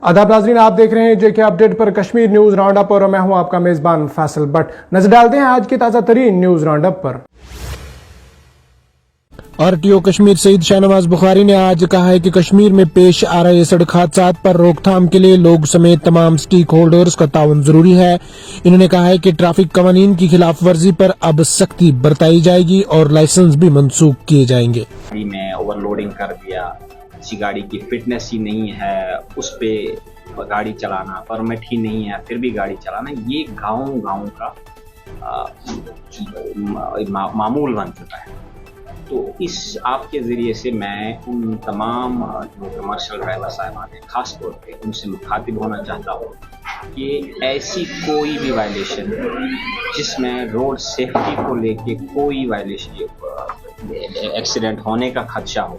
आदाब नाज़रीन, आप देख रहे हैं जेके अपडेट पर कश्मीर न्यूज राउंड अप और मैं हूं आपका मेजबान फैसल भट्ट। नजर डालते हैं आज के ताज़ा तरीन न्यूज राउंड अप पर। आरटीओ कश्मीर सईद शाहनवाज बुखारी ने आज कहा है कि कश्मीर में पेश आ रहे सड़क हादसात पर रोकथाम के लिए लोग समेत तमाम स्टेक होल्डर्स का ताउन जरूरी है। इन्होंने कहा है कि ट्रैफिक कवानीन की खिलाफ वर्जी पर अब सख्ती बरताई जाएगी और लाइसेंस भी मनसूख किए जाएंगे। में ओवरलोडिंग कर दिया, किसी गाड़ी की फिटनेस ही नहीं है, उस पे गाड़ी चलाना, परमिट ही नहीं है फिर भी गाड़ी चलाना, ये गाँव का मामूल बन चुका है। तो इस आपके ज़रिए से मैं उन तमाम जो कमर्शियल ड्राइवर साहबान हैं खास तौर पे उनसे मुखातिब होना चाहता हूँ कि ऐसी कोई भी वायलेशन जिसमें रोड सेफ्टी को लेके कोई वायलेशन, एक्सीडेंट होने का खदशा हो,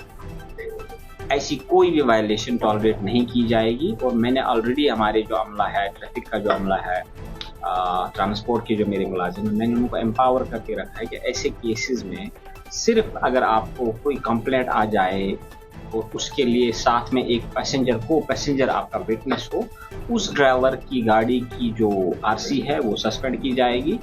ऐसी कोई भी वायलेशन टॉलरेट नहीं की जाएगी। और मैंने ऑलरेडी हमारे जो अमला है, ट्रैफिक का जो अमला है, ट्रांसपोर्ट के जो मेरे मुलाजिम हैं, मैंने उनको एम्पावर करके रखा है कि ऐसे केसेस में सिर्फ अगर आपको कोई कंप्लेंट आ जाए तो उसके लिए साथ में एक पैसेंजर आपका विटनेस हो, उस ड्राइवर की गाड़ी की जो आरसी है वो सस्पेंड की जाएगी।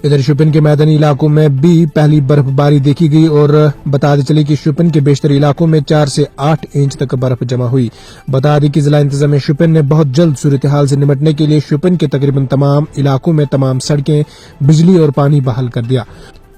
इधर शोपियां के मैदानी इलाकों में भी पहली बर्फबारी देखी गई और बताते चले कि शोपियां के बेशतर इलाकों में 4 से 8 इंच तक बर्फ जमा हुई। बता दें कि जिला इंतजामिया शोपियां ने बहुत जल्द सूरत हाल से निपटने के लिए शोपियां के तकरीबन तमाम इलाकों में तमाम सड़कें, बिजली और पानी बहाल कर दिया।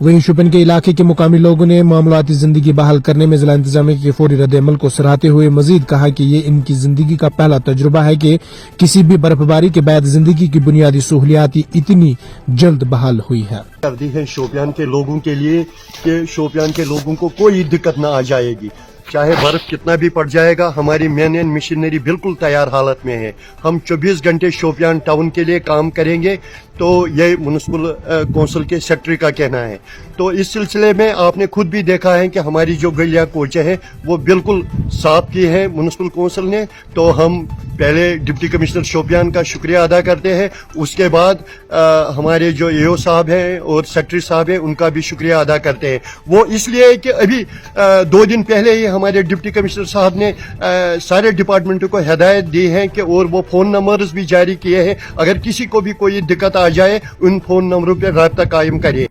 वहीं शोपियां के इलाके के मुकामी लोगों ने मामलाती जिंदगी बहाल करने में जिला इंतजामिया के फौरी रद्द-ए-अमल को सराहते हुए मजीद कहा कि ये इनकी जिंदगी का पहला तजुर्बा है कि किसी भी बर्फबारी के बाद जिंदगी की बुनियादी सहूलियात इतनी जल्द बहाल हुई है। कर दी है शोपियां के लोगों के लिए कि शोपियां के लोगों को कोई दिक्कत न आ जाएगी, चाहे बर्फ कितना भी पड़ जाएगा। हमारी मैन एंड मशीनरी बिल्कुल तैयार हालत में है। हम 24 घंटे शोपियां टाउन के लिए काम करेंगे, तो ये म्युनिसिपल कौंसिल के सेक्रेटरी का कहना है। तो इस सिलसिले में आपने खुद भी देखा है कि हमारी जो गलियां कोचें हैं वो बिल्कुल साफ की है म्युनिसिपल कौंसिल ने। तो हम पहले डिप्टी कमिश्नर शोपियां का शुक्रिया अदा करते हैं, उसके बाद हमारे जो एओ साहब हैं और सेक्रेटरी साहब हैं उनका भी शुक्रिया अदा करते हैं। वो इसलिए कि अभी 2 दिन पहले ही हमारे डिप्टी कमिश्नर साहब ने सारे डिपार्टमेंटों को हिदायत दी है कि और वो फ़ोन नंबर्स भी जारी किए हैं, अगर किसी को भी कोई दिक्कत आ जाए उन फ़ोन नंबरों पर राब्ता कायम करें।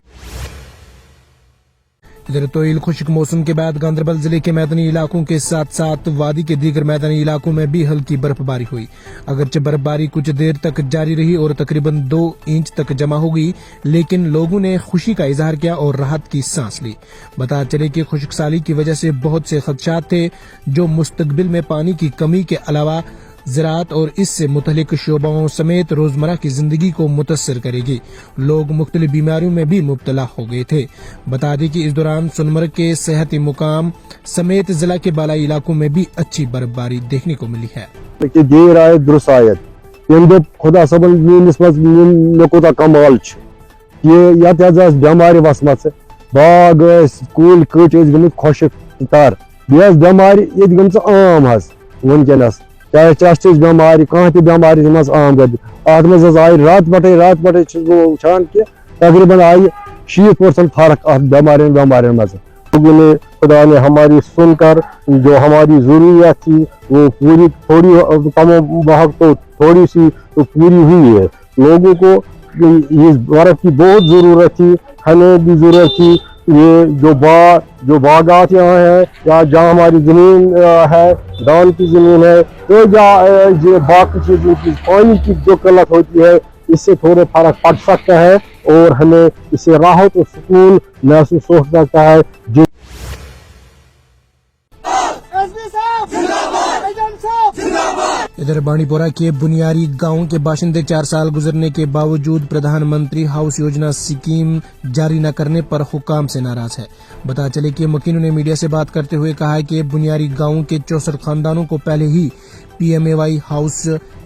इधर तोइल खुश्क मौसम के बाद गांधरबल जिले के मैदानी इलाकों के साथ साथ वादी के दीगर मैदानी इलाकों में भी हल्की बर्फबारी हुई। अगरचे बर्फबारी कुछ देर तक जारी रही और तकरीबन 2 इंच तक जमा हो गई, लेकिन लोगों ने खुशी का इजहार किया और राहत की सांस ली। बता चले कि खुश्कसाली की वजह से बहुत से खदशात थे जो मुस्तकबिल में पानी की कमी के अलावा ज़राअत और इससे मुतल्लिक शोबाओं समेत रोजमर्रा की जिंदगी को मुतासर करेगी। लोग मुख्तलिफ बीमारियों में भी मुब्तला हो गए थे। बता दें कि इस दौरान सोनमर्ग के सेहती मुकाम समेत जिला के बालाई इलाकों में भी अच्छी बर्फबारी देखने को मिली है। देर आये दुरुस्त आयत तम खुदा सबन मीनिस मज मे कोता कमाल ये बेमार वसम बाग कूल कट गमित खुशक तर बे बेमार ये गम आम वनकस, चाहे चस्ट बेमार कह बेमार मज आम गद अत मज आये रात पटे वुचान कि तकरीबन आई 60% फर्क अत बेमार मज। खुदा ने हमारी सुनकर जो हमारी जरूरियात थी वो पूरी थोड़ी कम बहुत तो थोड़ी सी तो पूरी हुई है। लोगों को इस बर्फ की बहुत ज़रूरत थी, हमें भी ज़रूरत थी। ये जो बागात यहाँ है या जहाँ हमारी ज़मीन है, दान की ज़मीन है, तो जो बाकी चीज़ों की पानी की जो किल्लत होती है इससे थोड़े फर्क पड़ सकता है और हमें इससे राहत और सुकून महसूस हो सकता है। जो इधर बांडीपोरा के बुनियारी गांव के बाशिंदे 4 साल गुजरने के बावजूद प्रधानमंत्री हाउस योजना स्कीम जारी न करने पर हुकाम से नाराज है। बता चले कि मकीनों ने मीडिया से बात करते हुए कहा है कि बुनियारी गांव के 64 खानदानों को पहले ही PMAY हाउस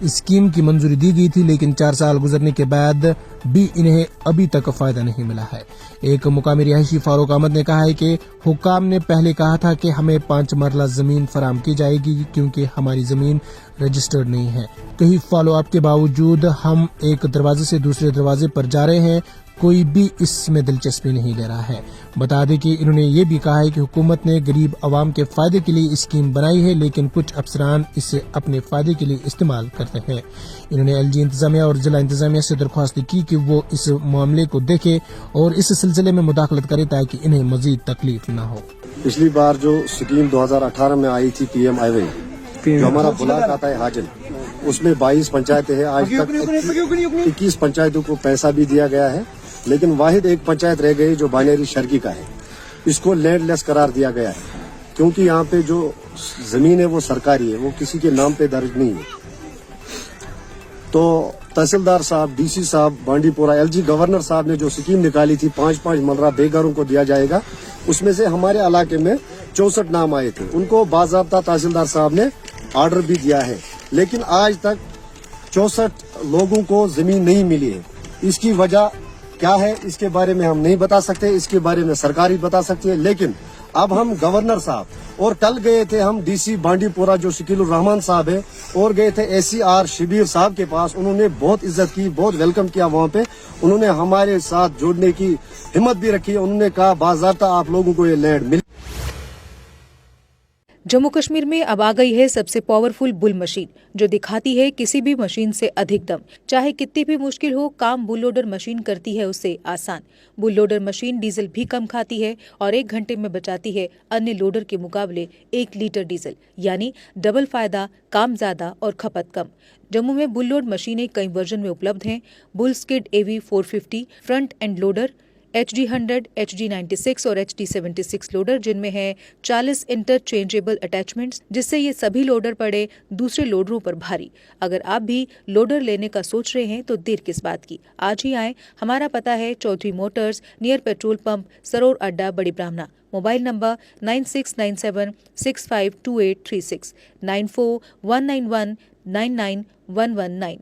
स्कीम की मंजूरी दी गई थी, लेकिन 4 साल गुजरने के बाद भी इन्हें अभी तक फायदा नहीं मिला है। एक मुकामी रिहायशी फारूक अहमद ने कहा है कि हुकाम ने पहले कहा था कि हमें 5 मरला जमीन फराम की जाएगी क्योंकि हमारी जमीन रजिस्टर्ड नहीं है। कई फॉलो अप के बावजूद हम एक दरवाजे से दूसरे दरवाजे पर जा रहे हैं, कोई भी इसमें दिलचस्पी नहीं ले रहा है। बता दें कि इन्होंने ये भी कहा है कि हुकूमत ने गरीब आवाम के फायदे के लिए स्कीम बनाई है, लेकिन कुछ अफसरान इसे अपने फायदे के लिए इस्तेमाल करते हैं। इन्होंने एलजी इंतजामिया और जिला इंतजामिया से दरख्वास्त की कि वो इस मामले को देखे और इस सिलसिले में मुदाखलत करे ताकि इन्हें मजीद तकलीफ न हो। पिछली बार जो स्कीम 2018 में आई थी PMIY, जो हमारा बुलाक आता है हाजिल, उसमें 22 पंचायतें हैं। आज तक 21 पंचायतों को पैसा भी दिया गया है, लेकिन वाहिद एक पंचायत रह गई जो बानेरी शर्की का है। इसको लैंडलेस करार दिया गया है, क्योंकि यहाँ पे जो जमीन है वो सरकारी है, वो किसी के नाम पे दर्ज नहीं है। तो तहसीलदार साहब, DC साहब बांडीपोरा, LG गवर्नर साहब ने जो स्कीम निकाली थी 5-5 मरला बेघरों को दिया जाएगा, उसमें से हमारे इलाके में 64 नाम आए थे। उनको बाज़ाब्ता तहसीलदार साहब ने ऑर्डर भी दिया है, लेकिन आज तक 64 लोगों को जमीन नहीं मिली है। इसकी वजह क्या है इसके बारे में हम नहीं बता सकते, इसके बारे में सरकार ही बता सकती है। लेकिन अब हम गवर्नर साहब और कल गए थे हम DC बांडीपोरा जो शकीलुर रहमान साहब है, और गए थे SCR शिबीर साहब के पास। उन्होंने बहुत इज्जत की, बहुत वेलकम किया वहाँ पे। उन्होंने हमारे साथ जुड़ने की हिम्मत भी रखी। उन्होंने कहा बाज़ाब्ता आप लोगों को ये लैंड मिल। जम्मू कश्मीर में अब आ गई है सबसे पावरफुल बुल मशीन, जो दिखाती है किसी भी मशीन से अधिक दम। चाहे कितनी भी मुश्किल हो, काम बुल लोडर मशीन करती है उससे आसान। बुल लोडर मशीन डीजल भी कम खाती है और 1 घंटे में बचाती है अन्य लोडर के मुकाबले 1 लीटर डीजल, यानी डबल फायदा, काम ज्यादा और खपत कम। जम्मू में बुल लोड मशीनें कई वर्जन में उपलब्ध हैं। Bull skid AV 450 front end loader, HD 100, HD 96 और HD 76 लोडर, जिनमें है 40 इंटरचेंजेबल अटैचमेंट्स, जिससे ये सभी लोडर पड़े दूसरे लोडरों पर भारी। अगर आप भी लोडर लेने का सोच रहे हैं तो देर किस बात की, आज ही आएं। हमारा पता है Chaudhary motors, near petrol pump, Saror अड्डा, बड़ी ब्राह्मणा। Mobile number 9697652836, 9419199119।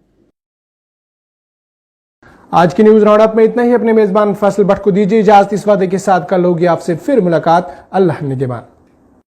आज की न्यूज राउंड अप में इतना ही। अपने मेजबान फैसल भट्ट को दीजिए इजाजत। इस वादे के साथ कल होगी आपसे फिर मुलाकात। अल्लाह निगहबान।